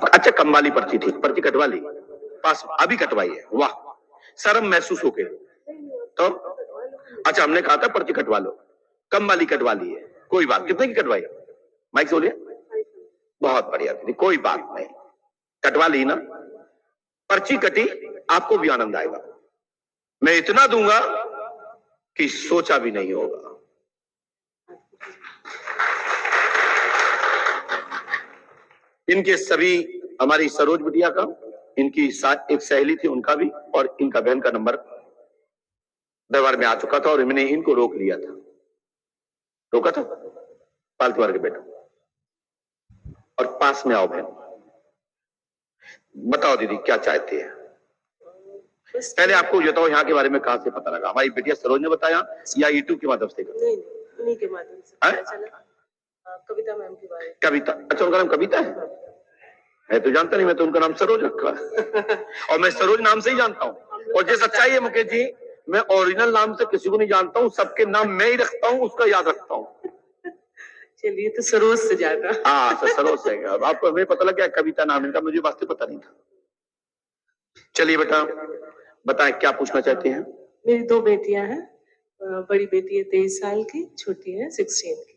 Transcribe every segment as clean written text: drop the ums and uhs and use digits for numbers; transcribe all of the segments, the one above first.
अच्छा कम वाली पर्ची थी, पर्ची कटवा ली, पास अभी कटवाई है, वाह, शर्म महसूस हो गई तो अच्छा हमने कहा था पर्ची कटवा लो, कम वाली कटवा ली है, कोई बात, कितने की कटवाई? माइक बोलिए। बहुत बढ़िया दीदी, कोई बात नहीं, कटवा ली ना, पर्ची कटी, आपको भी आनंद आएगा, मैं इतना दूंगा कि सोचा भी नहीं होगा। इनके सभी, हमारी सरोज बिटिया का, इनकी साथ एक सहेली थी उनका भी, और इनका बहन का नंबर दरबार में आ चुका था और मैंने इनको रोक लिया था, रोका था पालतू वाले के बेटा, और पास में आओ बहन, बताओ दीदी क्या चाहती है? पहले आपको ये बताओ यहाँ के बारे में कहां से पता लगा? हमारी बेटिया सरोज ने बताया या यूट्यूब के माध्यम से? नहीं, उन्हीं के माध्यम से पता चला, कविता मैम के बारे में। कविता, अच्छा उनका नाम कविता है? मैं तो जानता नहीं, मैं तो उनका नाम सरोज रखा और मैं सरोज नाम से ही जानता हूँ, और ये सच्चाई है मुकेश जी, मैं ओरिजिनल नाम से किसी को नहीं जानता हूँ, सबके नाम मैं ही रखता हूँ, उसका याद रखता हूँ। चलिए तो सरोज से जाना। हाँ सरोज से, अब आपको हमें पता लग गया कविता नाम इनका, मुझे वास्तव पता नहीं था। चलिए बेटा बताएं क्या पूछना चाहते हैं? मेरी 2 बेटियां हैं, बड़ी बेटी है 23 साल की, छोटी है 16 की।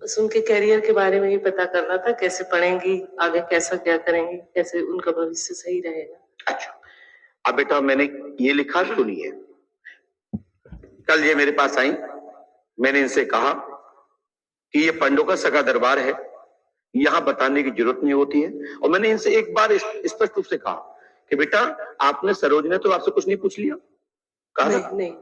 बस उनके कैरियर के बारे में ही पता करना था, कैसे पढ़ेंगी, आगे कैसा क्या करेंगी, कैसे उनका भविष्य सही रहेगा। अच्छा, अब बेटा मैंने ये लिखा सुनिए, कल ये मेरे पास आई, मैंने इनसे कहा कि ये पंडों का सगा दरबार है, यहां बताने की जरूरत नहीं होती है, और मैंने इनसे एक बार स्पष्ट रूप से कहा कि बेटा आपने, सरोज ने तो आपसे कुछ नहीं पूछ लिया? कहा नहीं।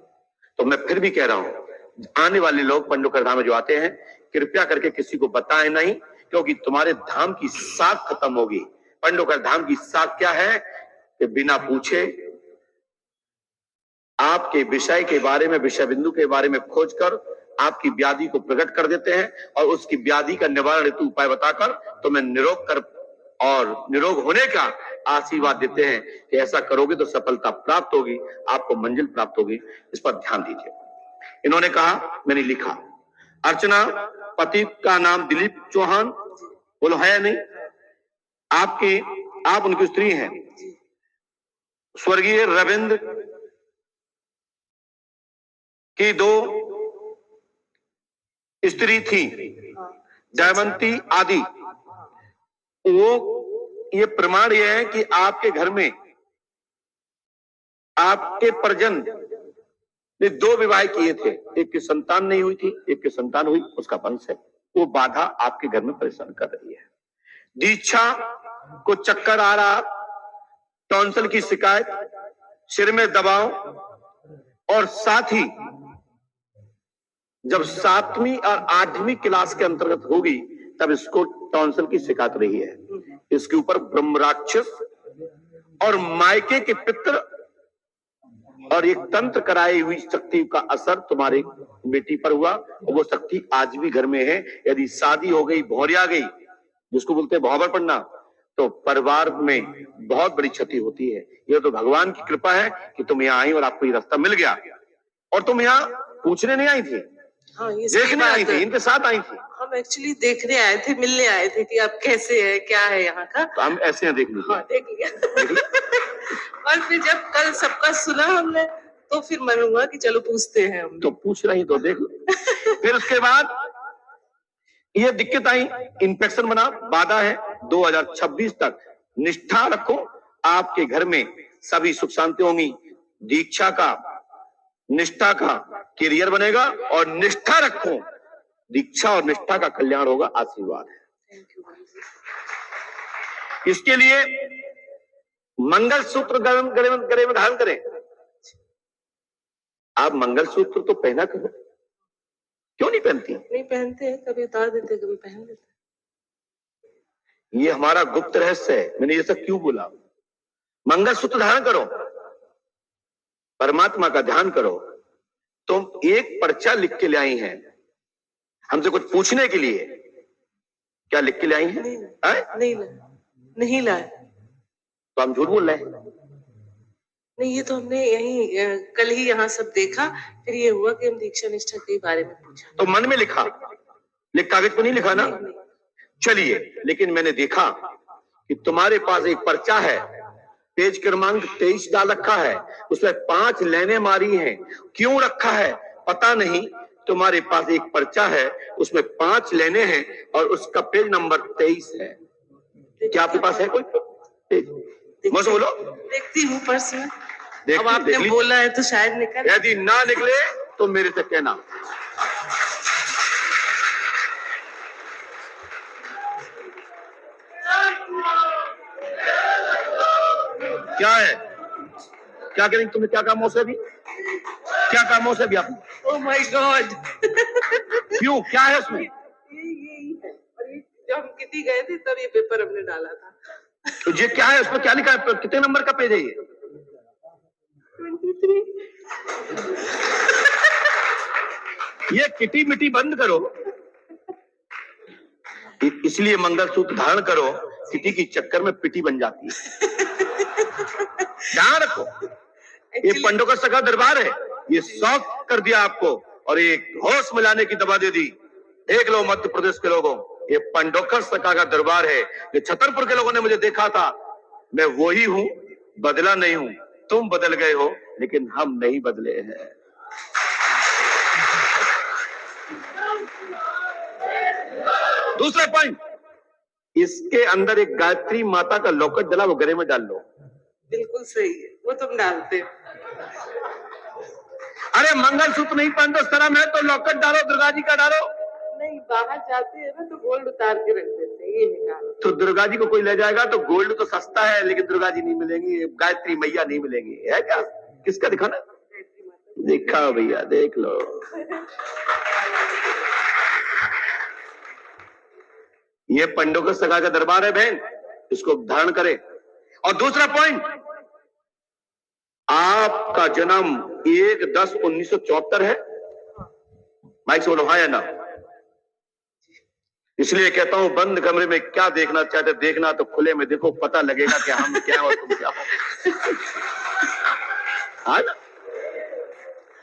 तो मैं फिर भी कह रहा हूं, आने वाले लोग पंडों का धाम में जो आते हैं, कृपया करके किसी को बताएं नहीं, क्योंकि तुम्हारे धाम की साख खत्म होगी। पंडों का धाम की साख क्या है कि बिना पूछे आपके विषय के बारे में, विषय बिंदु के बारे में खोजकर आपकी व्याधि को प्रकट कर देते हैं, और उसकी व्याधि का निवारण हेतु उपाय बताकर तुम्हें निरोग कर और निरोग होने का आशीर्वाद देते हैं कि ऐसा करोगे तो सफलता प्राप्त होगी, आपको मंजिल प्राप्त होगी। इस पर ध्यान दीजिए। इन्होंने कहा, मैंने लिखा, अर्चना पति का नाम दिलीप चौहान, बोलो है नहीं? आप उनकी स्त्री हैं, स्वर्गीय रविंद्र की 2 स्त्री थी, जयवंती आदि। वो ये प्रमाण ये है कि आपके घर में आपके परिजन ने 2 विवाह किए थे, एक की संतान नहीं हुई थी, एक की संतान हुई, उसका वंश है, वो बाधा आपके घर में परेशान कर रही है। दीक्षा को चक्कर आ रहा, टॉन्सिल की शिकायत, सिर में दबाव, और साथ ही जब 7वीं और 8वीं क्लास के अंतर्गत होगी तब इसको टॉन्सिल की शिकायत रही है। इसके ऊपर ब्रह्म राक्षस और मायके के पित्र और एक तंत्र कराई हुई शक्ति का असर तुम्हारी बेटी पर हुआ, वो शक्ति आज भी घर में है। यदि शादी हो गई, भौरिया गई, जिसको बोलते हैं भौवर पड़ना, तो परिवार में बहुत बड़ी क्षति होती है। यह तो भगवान की कृपा है कि तुम यहाँ आई और आपको ये रास्ता मिल गया, और तुम यहाँ पूछने नहीं आई थी, हाँ, ये देखने आई थी, इनके साथ आई थी। हम एक्चुअली देखने आए थे, मिलने आए थे कि आप कैसे है, क्या है यहाँ का। तो हम ऐसे हैं, देख लीजिए। हाँ, देख लिया। और फिर जब कल सबका सुना हमने, तो फिर मन हुआ कि चलो पूछते हैं हम। तो पूछ रही तो देख लो। फिर उसके बाद ये दिक्कत आई, इन्फेक्शन बना, बाधा है। 2026 तक निष्ठा रखो, आपके घर में सभी सुख शांति होंगी। दीक्षा का, निष्ठा का कैरियर बनेगा, और निष्ठा रखो, दीक्षा और निष्ठा का कल्याण होगा। आशीर्वाद है। इसके लिए मंगलसूत्र गले में धारण करें। आप मंगलसूत्र तो पहना करो, क्यों नहीं पहनती? नहीं पहनते, कभी उतार देते, कभी पहन लेते। ये हमारा गुप्त रहस्य है। मैंने ये सब क्यों बोला? मंगलसूत्र धारण करो, परमात्मा का ध्यान करो। तुम एक पर्चा लिख के ले आई हैं हमसे कुछ पूछने के लिए, क्या लिख के ले आई हैं? नहीं लाए। तो हम झूठ बोल रहे हैं? नहीं, ये तो हमने यही कल ही यहाँ सब देखा, फिर ये हुआ कि हम दीक्षा निष्ठा के बारे में पूछा। तो मन में लिखा, कागज पर नहीं लिखा ना? चलिए, लेकिन मैंने देखा कि तुम्हारे पास एक पर्चा है, पेज क्रमांक 23 डाल रखा है, उसमें 5 लाइनें मारी हैं। क्यों रखा है पता नहीं, तुम्हारे पास एक पर्चा है, उसमें 5 लाइनें हैं और उसका पेज नंबर 23 है। क्या आपके पास है कोई पेज? मुझसे बोलो। देखती हूँ पर्स में। अब आपने बोला है तो शायद निकल। यदि ना निकले तो मेरे से कहना। क्या है? क्या करेंगे? तुमने क्या काम से अभी? क्या काम से अभी आपने? Oh my God. क्यों? क्या है उसमें? यही है। और ये जब हम किटी गए थे तब ये पेपर हमने डाला था। तो ये क्या है? उसमें क्या लिखा है? कितने नंबर का पेज है ये? 23। ये किटी मिटी बंद करो, इसलिए मंगलसूत्र धारण करो, किटी की चक्कर में पिटी बन जाती है। ध्यान रखो, ये पंडों का सखा दरबार है। ये शौक कर दिया आपको और एक होश मिलाने की दवा दे दी। देख लो मध्य प्रदेश के लोगों, ये पंडोकर सखा का दरबार है। ये छतरपुर के लोगों ने मुझे देखा था, मैं वही हूं, बदला नहीं हूं। तुम बदल गए हो लेकिन हम नहीं बदले हैं। दूसरा पॉइंट, इसके अंदर एक गायत्री माता का लॉकेट डला, वो गले में डाल लो। बिल्कुल सही है, वो तुम डालते हो। अरे मंगलसूत्र नहीं पहनते उस तरह में तो लॉकेट डालो, दुर्गा जी का डालो। नहीं, बाहर जाते हैं ना तो गोल्ड उतार के रख देते हैं, ये निकाल। तो दुर्गा जी को कोई ले जाएगा तो गोल्ड तो सस्ता है, लेकिन दुर्गा जी नहीं मिलेंगी, गायत्री मैया नहीं मिलेंगी। है क्या? किसका दिखाना? दिखाओ भैया, देख लो। ये पंडों का सखा का दरबार है बहन, इसको धारण करें। और दूसरा पॉइंट, आपका जन्म 1/10/1974 है। माइक से बोलो हाँ या ना। इसलिए कहता हूं बंद कमरे में क्या देखना चाहते, देखना तो खुले में देखो, पता लगेगा कि हम क्या और तुम क्या हो।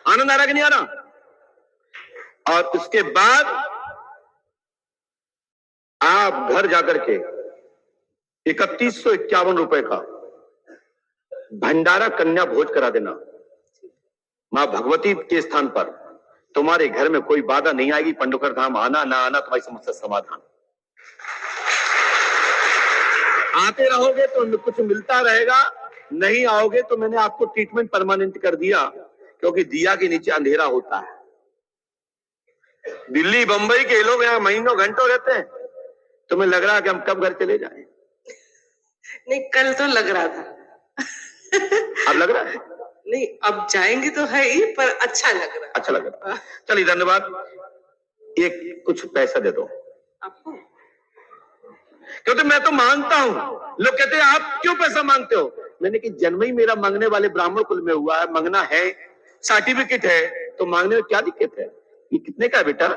आनंद आ रहा कि नहीं आ रहा? और उसके बाद आप घर जाकर के 3151 रुपए का भंडारा कन्या भोज करा देना। मां भगवती के स्थान पर तुम्हारे घर में कोई बाधा नहीं आएगी। पंडोकर धाम आना ना आना तुम्हारी समस्या समाधान। आते रहोगे तो कुछ मिलता रहेगा, नहीं आओगे तो मैंने आपको ट्रीटमेंट परमानेंट कर दिया, क्योंकि दिया के नीचे अंधेरा होता है। दिल्ली बंबई के लोग यहाँ महीनों घंटों रहते हैं, तुम्हें लग रहा है कि हम कब घर चले जाएं? नहीं, कल तो लग रहा था। अब लग रहा है? नहीं, अब जाएंगे तो है ही, पर अच्छा लग रहा है। अच्छा लग रहा है। चलिए धन्यवाद। एक कुछ पैसा दे दो आपको, क्योंकि मैं तो मांगता हूं। लोग कहते हैं आप क्यों पैसा मांगते हो? मैंने कि जन्म ही मेरा मांगने वाले ब्राह्मण कुल में हुआ है, मांगना है, सर्टिफिकेट है, तो मांगने में क्या दिक्कत है? ये कितने का है बेटा?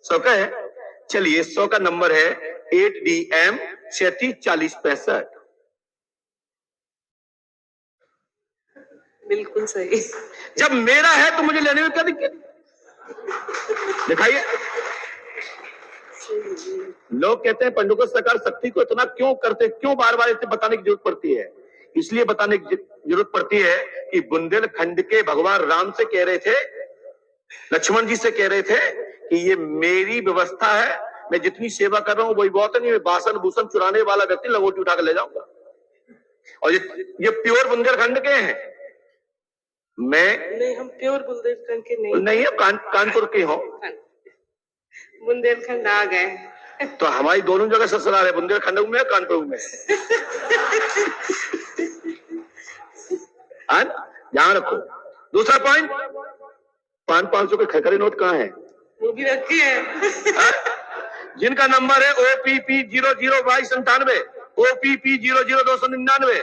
100 का है। चलिए 100 का नंबर है 8DM 374065। बिल्कुल सही। जब मेरा है तो मुझे लेने में क्या दिक्कत? दिखाइए। लोग कहते हैं पंडोकर सरकार शक्ति को इतना क्यों करते, क्यों बार बार इसे बताने की जरूरत पड़ती है? इसलिए बताने की जरूरत पड़ती है कि बुंदेलखंड के भगवान राम से कह रहे थे, लक्ष्मण जी से कह रहे थे कि ये मेरी व्यवस्था है, मैं जितनी सेवा कर रहा हूं वही बहुत नहीं, मैं बासन भूषण चुराने वाला व्यक्ति लंगोटी उठाकर ले जाऊंगा। और ये प्योर बुंदेलखंड के हैं। मैं नहीं, हम प्योर बुंदेलखंड के नहीं है, कानपुर के हो। बुंदेलखंड आ गए तो हमारी दोनों जगह ससुराल है, बुंदेलखंड में कानपुर में। ध्यान रखो। दूसरा पॉइंट, 500 के खरखरे नोट कहाँ है? वो भी रखे हैं। जिनका नंबर है OPP 002297, OPP 00299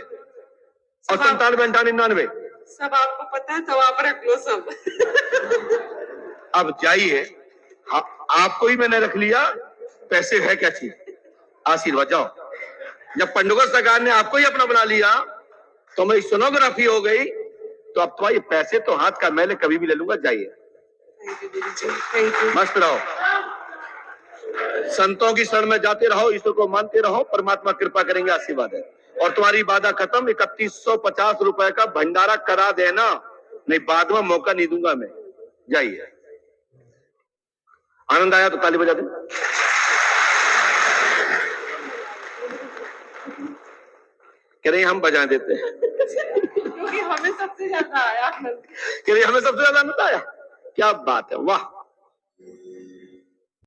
और 979899। सब आपको पता है, तो आप रख लो सब। अब जाइए, आपको ही मैंने रख लिया, पैसे है क्या चीज? आशीर्वाद। जाओ। जब पंडोकर सरकार ने आपको ही अपना बना लिया तो मेरी सोनोग्राफी हो गई, तो अब तुम्हारे पैसे तो हाथ का मैल कभी भी ले लूंगा। जाइए, thank you Guruji, thank you. मस्त रहो। संतों की शरण में जाते रहो, ईश्वर को मानते रहो, परमात्मा कृपा करेंगे, आशीर्वाद है। और तुम्हारी बाधा खत्म, 3150 रुपए का भंडारा करा देना, नहीं बाद में मौका नहीं दूंगा मैं। जाइए। आनंद आया तो ताली बजा दे। कह रहे हम बजा देते हैं क्योंकि हमें सबसे ज्यादा आया। कह रहे हमें सबसे ज्यादा आनंद आया। क्या बात है, वाह।